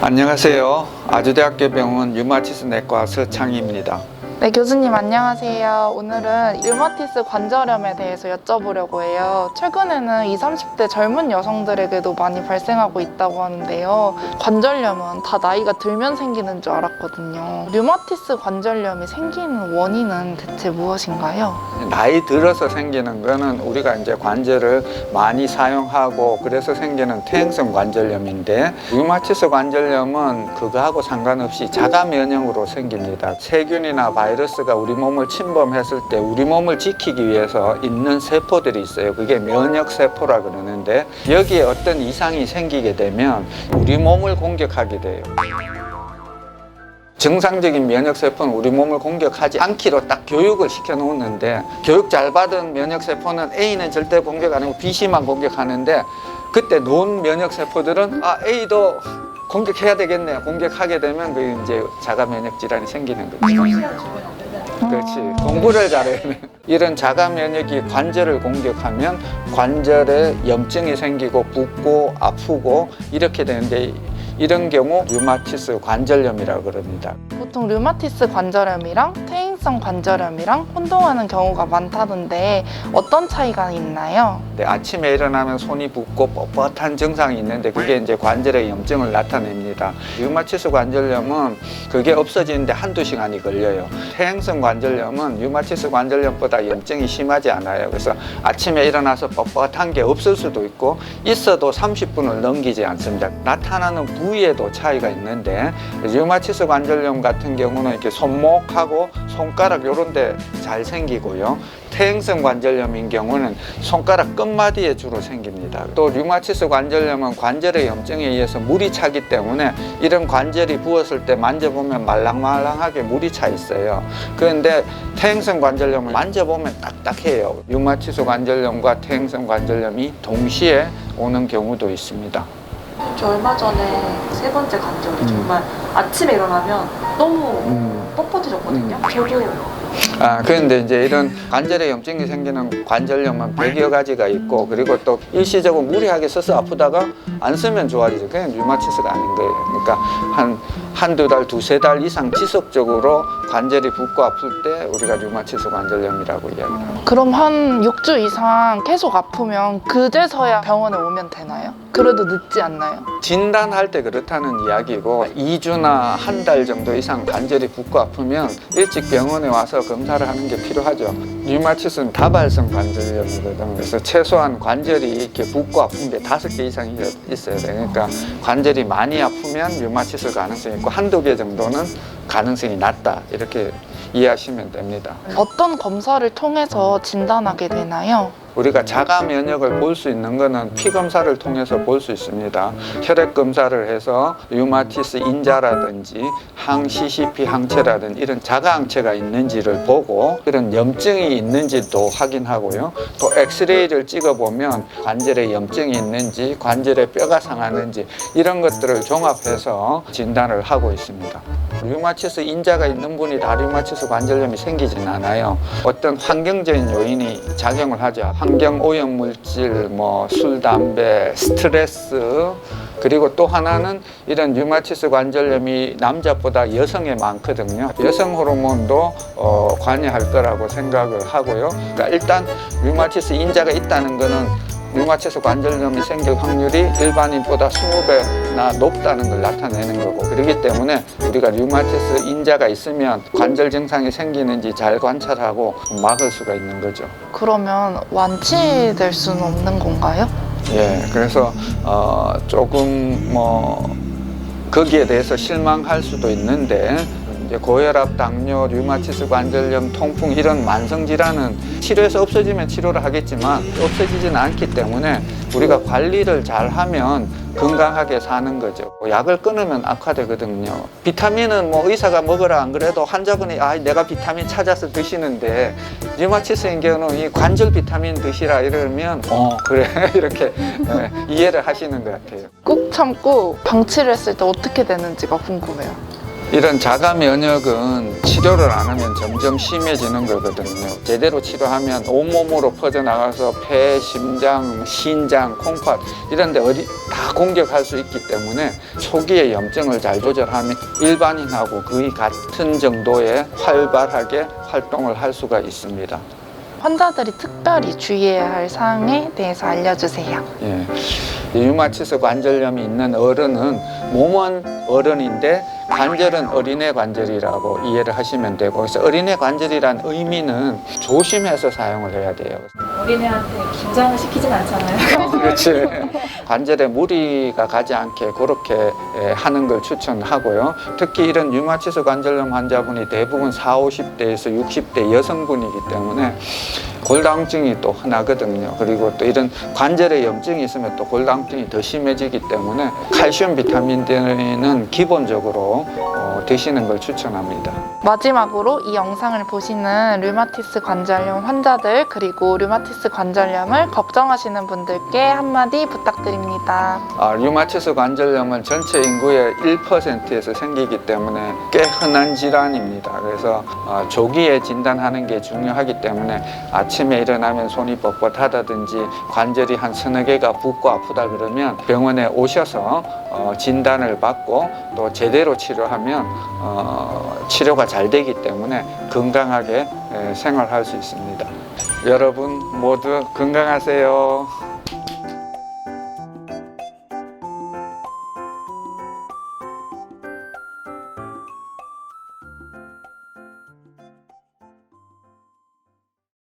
안녕하세요. 아주대학교 병원 류마티스 내과 서창희입니다. 네, 교수님 안녕하세요. 오늘은 류마티스 관절염에 대해서 여쭤보려고 해요. 최근에는 20, 30대 젊은 여성들에게도 많이 발생하고 있다고 하는데요. 관절염은 다 나이가 들면 생기는 줄 알았거든요. 류마티스 관절염이 생기는 원인은 대체 무엇인가요? 나이 들어서 생기는 거는 우리가 이제 관절을 많이 사용하고 그래서 생기는 퇴행성 관절염인데, 류마티스 관절염은 그거하고 상관없이 자가 면역으로 생깁니다. 세균이나 바이러스가 우리 몸을 침범했을 때 우리 몸을 지키기 위해서 있는 세포들이 있어요. 그게 면역세포라 그러는데, 여기에 어떤 이상이 생기게 되면 우리 몸을 공격하게 돼요. 정상적인 면역세포는 우리 몸을 공격하지 않기로 딱 교육을 시켜 놓았는데, 교육 잘 받은 면역세포는 A는 절대 공격 안 하고 B씨만 공격하는데, 그때 논 면역세포들은 A도 공격해야 되겠네. 공격하게 되면 그 이제 자가 면역 질환이 생기는 거죠. 그렇지. 공부를 잘해야 돼. 이런 자가 면역이 관절을 공격하면 관절에 염증이 생기고 붓고 아프고 이렇게 되는데, 이런 경우 류마티스 관절염이라고 그럽니다. 보통 류마티스 관절염이랑 퇴행성 관절염이랑 혼동하는 경우가 많다던데 어떤 차이가 있나요? 네, 아침에 일어나면 손이 붓고 뻣뻣한 증상이 있는데 그게 이제 관절의 염증을 나타냅니다. 류마티스 관절염은 그게 없어지는데 한두 시간이 걸려요. 퇴행성 관절염은 류마티스 관절염보다 염증이 심하지 않아요. 그래서 아침에 일어나서 뻣뻣한 게 없을 수도 있고 있어도 30분을 넘기지 않습니다. 나타나는 부위에도 차이가 있는데, 류마티스 관절염 같은 경우는 이렇게 손목하고 손가락 요런 데 잘 생기고요. 퇴행성 관절염인 경우는 손가락 끝마디에 주로 생깁니다. 또 류마티스 관절염은 관절의 염증에 의해서 물이 차기 때문에 이런 관절이 부었을 때 만져보면 말랑말랑하게 물이 차 있어요. 그런데 퇴행성 관절염을 만져보면 딱딱해요. 류마티스 관절염과 퇴행성 관절염이 동시에 오는 경우도 있습니다. 저 얼마 전에 세 번째 관절이 정말 아침에 일어나면 너무 뻣뻣해졌거든요. 저도 그런데 이제 이런 관절에 염증이 생기는 관절염은 100여 가지가 있고, 그리고 또 일시적으로 무리하게 써서 아프다가 안 쓰면 좋아지죠. 그냥 류마티스가 아닌 거예요. 그러니까 한두 달, 두세 달 이상 지속적으로 관절이 붓고 아플 때 우리가 류마티스 관절염이라고 이야기합니다. 그럼 한 6주 이상 계속 아프면 그제서야 병원에 오면 되나요? 그래도 늦지 않나요? 진단할 때 그렇다는 이야기고, 2주나 한 달 정도 이상 관절이 붓고 아프면 일찍 병원에 와서 검사를 하는 게 필요하죠. 류마티스는 다발성 관절염이거든. 그래서 최소한 관절이 이렇게 붓고 아픈 게 5개 이상이 있어야 돼. 그러니까 관절이 많이 아프면 류마티스 가능성이 있고, 한두 개 정도는 가능성이 낮다, 이렇게 이해하시면 됩니다. 어떤 검사를 통해서 진단하게 되나요? 우리가 자가 면역을 볼 수 있는 거는 피 검사를 통해서 볼 수 있습니다. 혈액 검사를 해서 류마티스 인자라든지 항CCP 항체라든지 이런 자가 항체가 있는지를 보고, 그런 염증이 있는지도 확인하고요. 또 엑스레이를 찍어보면 관절에 염증이 있는지, 관절에 뼈가 상하는지 이런 것들을 종합해서 진단을 하고 있습니다. 류마티스 인자가 있는 분이 다 류마티스 관절염이 생기진 않아요. 어떤 환경적인 요인이 작용을 하죠. 환경 오염 물질, 술, 담배, 스트레스, 그리고 또 하나는 이런 류마티스 관절염이 남자보다 여성에 많거든요. 여성 호르몬도 관여할 거라고 생각을 하고요. 그러니까 일단 류마티스 인자가 있다는 거는 류마티스 관절염이 생길 확률이 일반인보다 20배나 높다는 걸 나타내는 거고, 그렇기 때문에 우리가 류마티스 인자가 있으면 관절 증상이 생기는지 잘 관찰하고 막을 수가 있는 거죠. 그러면 완치될 수는 없는 건가요? 예, 그래서 조금 거기에 대해서 실망할 수도 있는데, 이제 고혈압, 당뇨, 류마티스 관절염, 통풍 이런 만성 질환은 치료해서 없어지면 치료를 하겠지만 없어지지는 않기 때문에 우리가 관리를 잘 하면 건강하게 사는 거죠. 약을 끊으면 악화되거든요. 비타민은 의사가 먹으라 안 그래도 환자분이 내가 비타민 찾아서 드시는데, 류마티스인 경우는 이 관절 비타민 드시라 이러면 그래 이렇게 이해를 하시는 것 같아요. 꾹 참고 방치를 했을 때 어떻게 되는지가 궁금해요. 이런 자가 면역은 치료를 안 하면 점점 심해지는 거거든요. 제대로 치료하면 온몸으로 퍼져나가서 폐, 심장, 신장, 콩팥 이런 데 어디 다 공격할 수 있기 때문에 초기에 염증을 잘 조절하면 일반인하고 거의 같은 정도의 활발하게 활동을 할 수가 있습니다. 환자들이 특별히 주의해야 할 사항에 대해서 알려주세요. 예. 류마티스 관절염이 있는 어른은 몸은 어른인데 관절은 어린애 관절이라고 이해를 하시면 되고, 그래서 어린애 관절이란 의미는 조심해서 사용을 해야 돼요. 어린애한테 긴장을 시키진 않잖아요. 그렇지. 관절에 무리가 가지 않게 그렇게 하는 걸 추천하고요. 특히 이런 류마티스 관절염 환자분이 대부분 40, 50대에서 60대 여성분이기 때문에 골다공증이 또 흔하거든요. 그리고 또 이런 관절에 염증이 있으면 또 골다공증이 더 심해지기 때문에 칼슘, 비타민 D는 기본적으로 드시는 걸 추천합니다. 마지막으로 이 영상을 보시는 류마티스 관절염 환자들 그리고 류마티스 관절염을 걱정하시는 분들께 한마디 부탁드립니다. 류마티스 관절염은 전체 인구의 1%에서 생기기 때문에 꽤 흔한 질환입니다. 그래서 조기에 진단하는 게 중요하기 때문에 아침에 일어나면 손이 뻣뻣하다든지 관절이 한 서너 개가 붓고 아프다 그러면 병원에 오셔서 진단을 받고 또 제대로 치료하면 치료가 잘 되기 때문에 건강하게 생활할 수 있습니다. 여러분 모두 건강하세요.